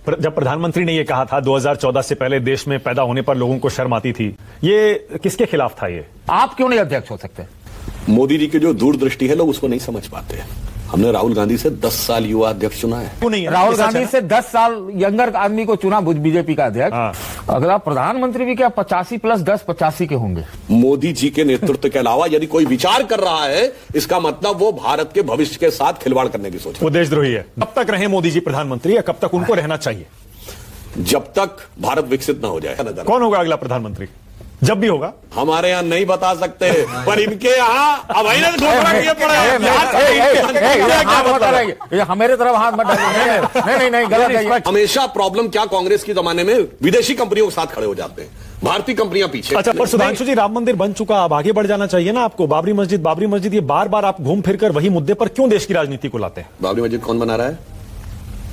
जब प्रधानमंत्री ने ये कहा था 2014 से पहले देश में पैदा होने पर लोगों को शर्म आती थी, ये किसके खिलाफ था? ये आप क्यों नहीं अध्यक्ष हो सकते? मोदी जी की जो दूरदृष्टि है लोग उसको नहीं समझ पाते। हमने राहुल गांधी से 10 साल युवा अध्यक्ष चुना है। क्यों नहीं? राहुल गांधी से 10 साल यंगर आदमी को चुना बीजेपी का अध्यक्ष। अगला प्रधानमंत्री भी क्या 85 प्लस 10 85 के होंगे? मोदी जी के नेतृत्व के अलावा यदि कोई विचार कर रहा है, इसका मतलब वो भारत के भविष्य के साथ खिलवाड़ करने की सोच है। वो देशद्रोही है। कब तक रहे मोदी जी प्रधानमंत्री या कब तक उनको रहना चाहिए? जब तक भारत विकसित ना हो जाए। कौन होगा अगला प्रधानमंत्री? जब भी होगा हमारे यहाँ नहीं बता सकते, पर इनके यहाँ अब हमारे तरफ हाथ मत डालिए। नहीं गलत है। हमेशा प्रॉब्लम क्या कांग्रेस के जमाने में विदेशी कंपनियों के साथ खड़े हो जाते हैं, भारतीय कंपनियां पीछे। अच्छा, पर सुधांशु जी, राम मंदिर बन चुका, अब आगे बढ़ जाना चाहिए ना आपको। बाबरी मस्जिद, ये बार बार आप घूम फिर कर वही मुद्दे पर क्यों देश की राजनीति को लाते हैं? बाबरी मस्जिद कौन बना रहा है?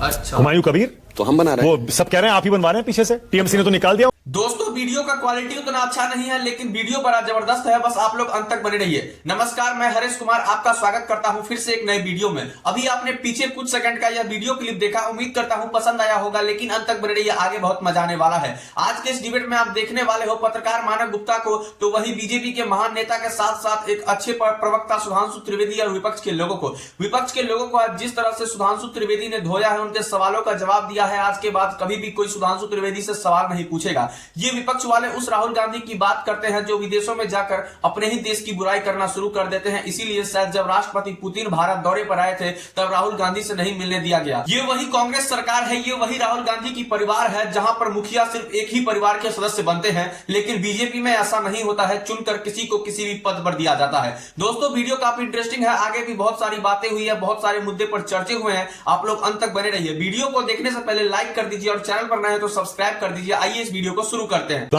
अच्छा, हुमायूं कबीर तो हम बना रहे हैं। वो सब कह रहे हैं आप ही बनवा रहे हैं पीछे से। टीएमसी ने तो निकाल दिया। दोस्तों, वीडियो का क्वालिटी उतना अच्छा नहीं है, लेकिन वीडियो बड़ा जबरदस्त है। बस आप लोग अंत तक बने रहिए। नमस्कार, मैं हरेश कुमार आपका स्वागत करता हूं फिर से एक नए वीडियो में। अभी आपने पीछे कुछ सेकंड का यह वीडियो क्लिप देखा, उम्मीद करता हूं पसंद आया होगा, लेकिन अंत तक बने रहिए, आगे बहुत मजा आने वाला है। आज के इस डिबेट में आप देखने वाले हो पत्रकार मानव गुप्ता को, तो वही बीजेपी के महान नेता के साथ साथ एक अच्छे प्रवक्ता सुधांशु त्रिवेदी और विपक्ष के लोगों को आज जिस तरह से सुधांशु त्रिवेदी ने धोया है, उनके सवालों का जवाब दिया है। आज के बाद कभी भी कोई सुधांशु त्रिवेदी से सवाल नहीं पूछेगा। ये विपक्ष वाले उस राहुल गांधी की बात करते हैं जो विदेशों में जाकर अपने ही देश की बुराई करना शुरू कर देते हैं। इसीलिए शायद जब राष्ट्रपति पुतिन भारत दौरे पर आए थे, तब राहुल गांधी से नहीं मिलने दिया गया। ये वही कांग्रेस सरकार है, ये वही राहुल गांधी की परिवार है, जहां पर मुखिया सिर्फ एक ही परिवार के सदस्य बनते हैं। लेकिन बीजेपी में ऐसा नहीं होता है, चुनकर किसी को किसी भी पद पर दिया जाता है। दोस्तों, वीडियो काफी इंटरेस्टिंग है, आगे भी बहुत सारी बातें हुई है, बहुत सारे मुद्दे पर चर्चे हुए हैं। आप लोग अंत तक बने रहिए। वीडियो को देखने से पहले लाइक कर दीजिए और चैनल पर नए हैं तो सब्सक्राइब कर दीजिए। आइए इस वीडियो को शुरू करते हैं।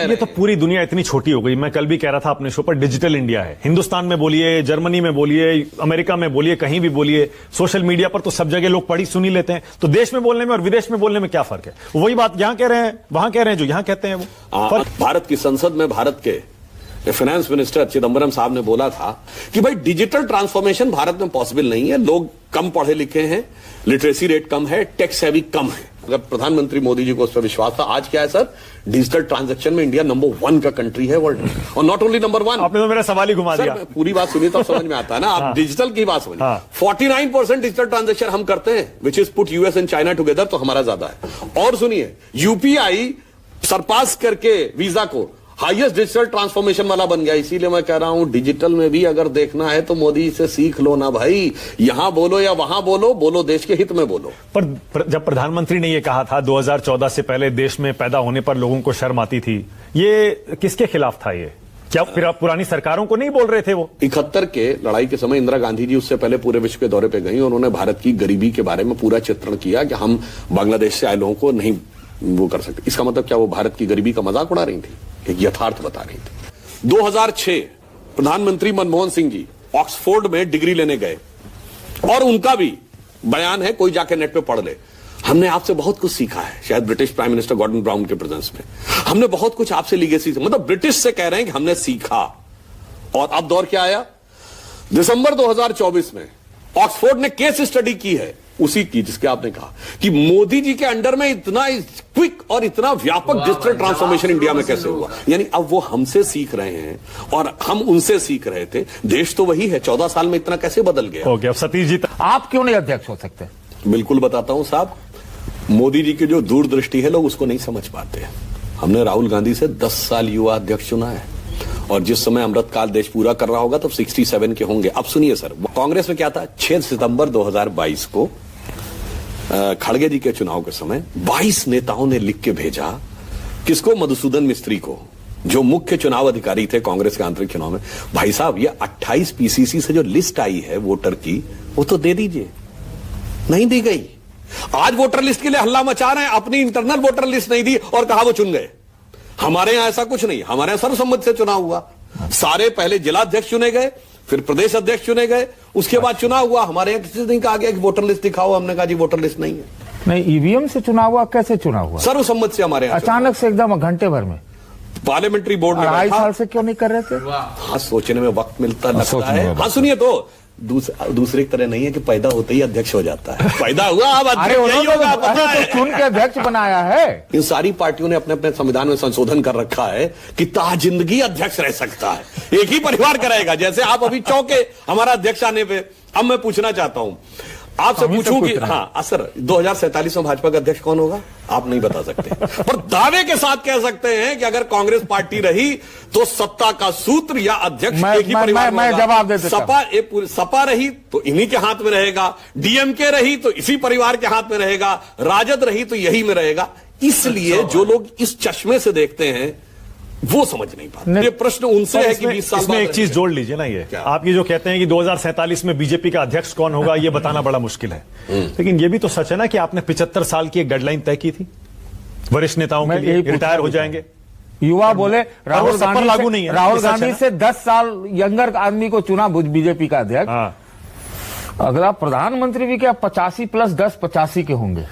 ये तो पूरी दुनिया इतनी छोटी हो गई। मैं कल भी कह रहा था अपने शो पर, डिजिटल इंडिया है। हिंदुस्तान में बोलिए, जर्मनी में बोलिए, अमेरिका में बोलिए, कहीं भी बोलिए, सोशल मीडिया पर तो सब जगह लोग पढ़ी सुनी लेते हैं। तो देश में बोलने में और विदेश में बोलने में क्या फर्क है? वही बात यहां कह रहे हैं, वहां कह रहे हैं, जो यहां कहते हैं वो। भारत की संसद में भारत के फाइनेंस मिनिस्टर चिदम्बरम साहब ने बोला था कि भाई डिजिटल ट्रांसफॉर्मेशन भारत में पॉसिबल नहीं है, लोग कम पढ़े लिखे हैं, लिटरेसी रेट कम है, टैक्स हैवी कम है। अगर प्रधानमंत्री मोदी जी को उस पर विश्वास था, आज क्या है सर, डिजिटल ट्रांजैक्शन में इंडिया नंबर 1 का कंट्री है वर्ल्ड में, और नॉट ओनली नंबर 1। आपने तो मेरा सवाल ही घुमा दिया। पूरी बात सुनिए तब समझ में आता है ना। आप डिजिटल की बात समझिए। 49% डिजिटल ट्रांजैक्शन हम करते हैं, which is put US and China together, तो हमारा ज्यादा है। और सुनिए, यूपीआई सरपास करके वीजा को हाईएस्ट डिजिटल ट्रांसफॉर्मेशन वाला बन गया। इसीलिए मैं कह रहा हूं, डिजिटल में भी अगर देखना है तो मोदी से सीख लो ना भाई। यहां बोलो या वहां बोलो देश के हित में बोलो। पर जब प्रधानमंत्री ने यह कहा था 2014 से पहले देश में पैदा होने पर लोगों को शर्म आती थी, ये किसके खिलाफ था? ये क्या फिर आप पुरानी सरकारों को नहीं बोल रहे थे? वो 71 के लड़ाई के समय इंदिरा गांधी जी उससे पहले पूरे विश्व के दौरे पे गई, उन्होंने भारत की गरीबी के बारे में पूरा चित्रण किया कि हम बांग्लादेश से आए लोगों को नहीं वो कर सकते। इसका मतलब क्या वो भारत की गरीबी का मजाक उड़ा रही थी? एक यथार्थ बता रही थी। 2006 प्रधानमंत्री मनमोहन सिंह जी ऑक्सफोर्ड में डिग्री लेने गए, और उनका भी बयान है, कोई जाके नेट पे पढ़ ले। हमने आपसे बहुत कुछ सीखा है, शायद British prime minister Gordon Brown के प्रेजेंस में। हमने बहुत कुछ आपसे लीगेसी से, मतलब ब्रिटिश से कह रहे हैं कि हमने सीखा। और अब दौर क्या आया? दिसंबर 2024 में ऑक्सफोर्ड ने केस स्टडी की है उसी की, जिसके आपने कहा कि मोदी जी के अंडर में इतना क्विक और इतना व्यापक डिजिटल ट्रांसफॉर्मेशन इंडिया में कैसे हुआ। यानी अब वो हमसे सीख रहे हैं और हम उनसे सीख रहे थे। देश तो वही है, 14 साल में इतना कैसे बदल गया? हो गया। सतीश जी, आप क्यों नहीं अध्यक्ष हो सकते? बिल्कुल बताता हूं साहब, मोदी जी की जो दूरदृष्टि है लोग उसको नहीं समझ पाते। हमने राहुल गांधी से 10 साल युवा अध्यक्ष चुना है, और जिस समय अमृतकाल देश पूरा कर रहा होगा तब 67 के होंगे। अब सुनिए सर, कांग्रेस में क्या था, 6 सितंबर 2022 को खड़गे जी के चुनाव के समय 22 नेताओं ने लिख के भेजा, किसको? मधुसूदन मिस्त्री को, जो मुख्य चुनाव अधिकारी थे कांग्रेस के आंतरिक चुनाव में। भाई साहब, ये 28 पीसीसी से जो लिस्ट आई है वोटर की, वो तो दे दीजिए। नहीं दी गई। आज वोटर लिस्ट के लिए हल्ला मचा रहे हैं, अपनी इंटरनल वोटर लिस्ट नहीं दी और कहा वो चुन गए। हमारे यहां ऐसा कुछ नहीं, हमारे यहां सर्वसम्मति से चुनाव हुआ। सारे पहले जिला अध्यक्ष चुने गए, फिर प्रदेश अध्यक्ष चुने गए, उसके बाद चुनाव हुआ। हमारे यहाँ किसी ने कहा गया कि वोटर लिस्ट दिखाओ, हमने कहा जी वोटर लिस्ट नहीं है। नहीं, ईवीएम से चुनाव हुआ? कैसे चुनाव हुआ? सर्वसम्मति से हमारे यहाँ अचानक से एकदम घंटे भर में। पार्लियामेंट्री बोर्ड में 2.5 साल से क्यों नहीं कर रहे थे? हाँ, सोचने में वक्त मिलता लगता है। हाँ सुनिए, तो दूसरे की तरह नहीं है कि पैदा होते ही अध्यक्ष हो जाता है। पैदा हुआ अब अरे अध्यक्ष यही होगा, पता है। तो चुन के अध्यक्ष बनाया है। इन सारी पार्टियों ने अपने अपने संविधान में संशोधन कर रखा है कि ताजिंदगी अध्यक्ष रह सकता है, एक ही परिवार का रहेगा। जैसे आप अभी चौंके हमारा अध्यक्ष आने पे। अब मैं पूछना चाहता हूं, आपसे पूछूं कि हाँ सर 2047 में भाजपा का अध्यक्ष कौन होगा? आप नहीं बता सकते, पर दावे के साथ कह सकते हैं कि अगर कांग्रेस पार्टी रही तो सत्ता का सूत्र या अध्यक्ष एक ही परिवार में होगा। जवाब दे देता हूं। सपा रही तो इन्हीं के हाथ में रहेगा, डीएमके रही तो इसी परिवार के हाथ में रहेगा, राजद रही तो यही में रहेगा। इसलिए जो लोग इस चश्मे से देखते हैं वो समझ नहीं पाते। ये प्रश्न उनसे है कि 20 साल इसमें एक चीज जोड़ लीजिए ना, ये आप ये जो कहते हैं कि 2047 में बीजेपी का अध्यक्ष कौन होगा ये बताना बड़ा मुश्किल है, लेकिन ये भी तो सच है ना कि आपने 75 साल की एक डेडलाइन तय की थी वरिष्ठ नेताओं के लिए, रिटायर हो जाएंगे। युवा बोले राहुल गांधी लागू नहीं है, राहुल गांधी से 10 साल यंगर आदमी को चुना बीजेपी का अध्यक्ष। अगला प्रधानमंत्री भी क्या 85 प्लस 10 85 के होंगे,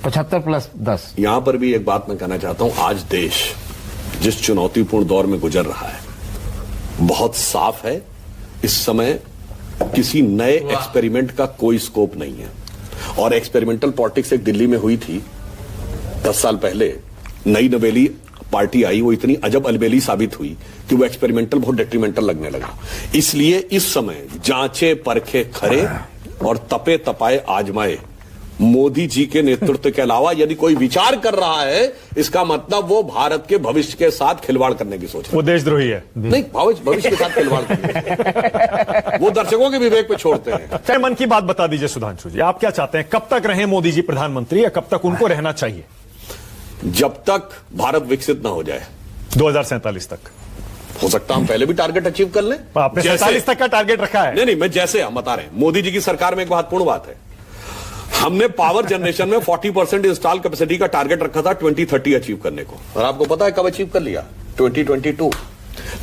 75 प्लस 10। यहां पर भी एक बात मैं कहना चाहता हूं, आज देश जिस चुनौतीपूर्ण दौर में गुजर रहा है बहुत साफ है। इस समय किसी नए एक्सपेरिमेंट का कोई स्कोप नहीं है। और एक्सपेरिमेंटल पॉलिटिक्स एक दिल्ली में हुई थी 10 साल पहले, नई नवेली पार्टी आई, वो इतनी अजब अलबेली साबित हुई कि वो एक्सपेरिमेंटल बहुत डेट्रीमेंटल लगने लगा। इसलिए इस समय जांचे परखे खरे और तपे तपाए आजमाए मोदी जी के नेतृत्व के अलावा यदि कोई विचार कर रहा है, इसका मतलब वो भारत के भविष्य के साथ खिलवाड़ करने की सोच रहा है। वो देशद्रोही है। नहीं, भविष्य के साथ खिलवाड़ करने वो दर्शकों के विवेक पे छोड़ते हैं। चाहे मन की बात बता दीजिए सुधांशु जी, आप क्या चाहते हैं, कब तक रहे मोदी जी प्रधानमंत्री या कब तक उनको रहना चाहिए? जब तक भारत विकसित ना हो जाए, 2047 तक। हो सकता हम पहले भी टारगेट अचीव कर लें। आपने 47 तक का टारगेट रखा है? नहीं, मैं जैसे हम बता रहे हैं, मोदी जी की सरकार में एक महत्वपूर्ण बात है, हमने पावर जनरेशन में 40% इंस्टॉल कैपेसिटी का टारगेट रखा था 2030 अचीव करने को, और आपको पता है कब अचीव कर लिया? 2022।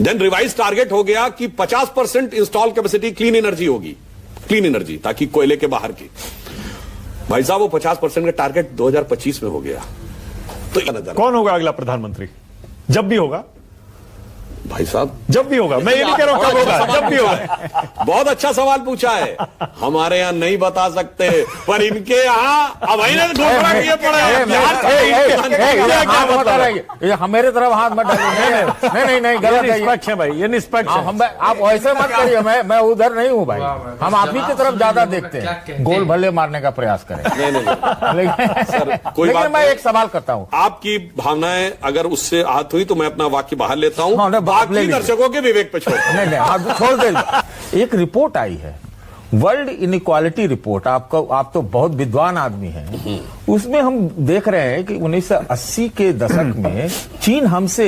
देन रिवाइज टारगेट हो गया कि 50% इंस्टॉल कैपेसिटी क्लीन एनर्जी होगी, क्लीन एनर्जी, ताकि कोयले के बाहर की। भाई साहब वो 50% का टारगेट 2025 में हो गया। तो कौन होगा अगला प्रधानमंत्री जब भी होगा? भाई साहब जब भी होगा, मैं ये नहीं कह रहा हूं कब होगा, जब भी होगा। बहुत अच्छा सवाल पूछा है। हमारे यहाँ नहीं बता सकते, पर इनके यहाँ अब घोषणा किए पड़े हैं। मेरे तरफ हाथ मत डालिए। नहीं गलत है, निष्पक्ष है भाई, ये निष्पक्ष है। आप ऐसे मत करिए, मैं उधर नहीं हूँ भाई, हम आप ही की तरफ ज्यादा देखते हैं, गोल भले मारने का प्रयास करें। लेकिन मैं एक सवाल करता हूँ, आपकी भावनाएं अगर उससे आहत हुई तो मैं अपना वाक्य बाहर लेता हूँ, बाकी दर्शकों के विवेक पे छोड़। नहीं छोड़ दे। एक रिपोर्ट आई है, वर्ल्ड इनइक्वालिटी रिपोर्ट। आप तो बहुत विद्वान आदमी हैं, उसमें हम देख रहे हैं कि 1980 के दशक में चीन हमसे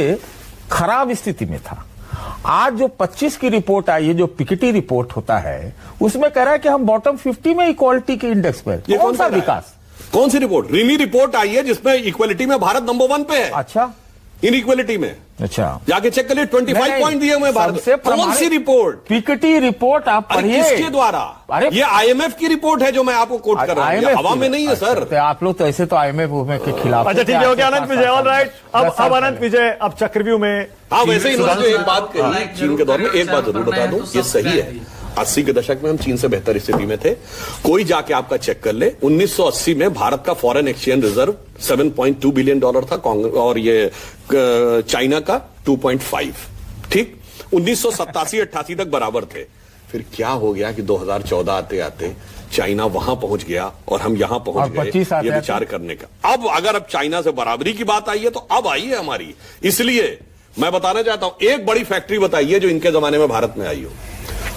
खराब स्थिति में था। आज जो 25 की रिपोर्ट आई है, जो पिकेटी रिपोर्ट होता है, उसमें कह रहा है कि हम बॉटम 50 में इक्वालिटी के इंडेक्स पे। कौन सा विकास? कौन सी रिपोर्ट? रिमी रिपोर्ट आई है जिसमें इक्वालिटी में भारत नंबर 1 पे है। अच्छा, इनइक्वालिटी में। अच्छा, जाके चेक करिए, 25 पॉइंट दिए हुए भारत से। कौन सी रिपोर्ट? पिकेटी रिपोर्ट आप पढ़िए। किसके द्वारा? अरे ये IMF की रिपोर्ट है जो मैं आपको कोट कर रहा हूं, हवा में नहीं है सर। आप लोग तो ऐसे तो IMF के खिलाफ। अच्छा ठीक है, हो गया अनंत विजय, ऑल राइट। अब अनंत विजय, अब चक्रव्यूह में। हाँ, वैसे ही जो एक बात कही चीन के दौर में, एक बात जरूर बता दूं, ये सही है। 80 के दशक में हम चीन से बेहतर स्थिति में थे। कोई जाके आपका चेक कर ले, 1980 में भारत का फॉरेन एक्सचेंज रिजर्व $7.2 बिलियन था, और ये चाइना का 2.5। ठीक, 1987-88 तक बराबर थे। फिर क्या हो गया कि 2014 आते आते चाइना वहां पहुंच गया और हम यहां पहुंच गए, ये विचार करने का। अब अगर चाइना से बराबरी की बात आई है तो अब आई है हमारी। इसलिए मैं बताना चाहता हूं, एक बड़ी फैक्ट्री बताइए जो इनके जमाने में भारत में आई हो।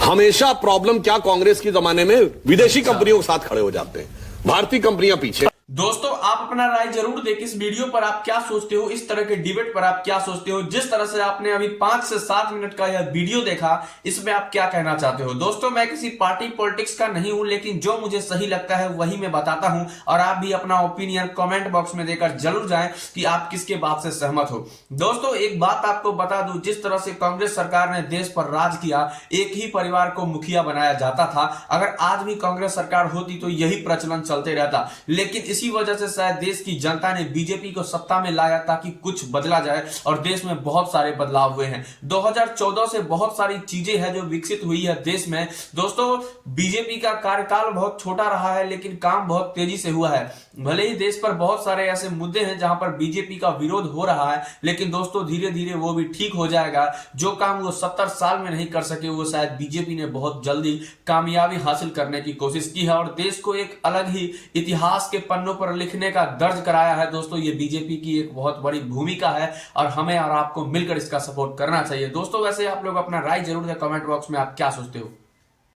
हमेशा प्रॉब्लम क्या, कांग्रेस के जमाने में विदेशी कंपनियों के साथ खड़े हो जाते हैं, भारतीय कंपनियां पीछे। दोस्तों, आप अपना राय जरूर दें कि इस वीडियो पर आप क्या सोचते हो, इस तरह के डिबेट पर आप क्या सोचते हो। जिस तरह से आपने अभी 5 से 7 मिनट का यह वीडियो देखा, इसमें आप क्या कहना चाहते हो? दोस्तों, मैं किसी पार्टी पॉलिटिक्स का नहीं हूं, लेकिन जो मुझे सही लगता है वही मैं बताता हूं, और आप भी अपना ओपिनियन कमेंट बॉक्स में देकर जरूर जाएं कि आप किसके बात से सहमत हो। दोस्तों, एक बात आपको बता दूं, जिस तरह से कांग्रेस सरकार ने देश पर राज किया, एक ही परिवार को मुखिया बनाया जाता था। अगर आज भी कांग्रेस सरकार होती तो यही प्रचलन चलते रहता, लेकिन इसी वजह से शायद देश की जनता ने बीजेपी को सत्ता में लाया ताकि कुछ बदला जाए और देश में बहुत सारे बदलाव हुए हैं। 2014 से बहुत सारी चीजें हैं जो विकसित हुई है देश में। दोस्तों बीजेपी का कार्यकाल बहुत छोटा रहा है लेकिन काम बहुत तेजी से हुआ है। भले ही देश पर बहुत सारे ऐसे मुद्दे हैं जहां पर बीजेपी का विरोध हो रहा है, लेकिन दोस्तों धीरे धीरे वो भी ठीक हो जाएगा। जो काम वो 70 साल में नहीं कर सके वो शायद बीजेपी ने बहुत जल्दी कामयाबी हासिल करने की कोशिश की है और देश को एक अलग ही इतिहास के पन्नों पर लिखने का दर्ज कराया है। दोस्तों ये बीजेपी की एक बहुत बड़ी भूमिका है और हमें और आपको मिलकर इसका सपोर्ट करना चाहिए। दोस्तों वैसे आप लोग अपना राय जरूर दें कमेंट बॉक्स में, आप क्या सोचते हो।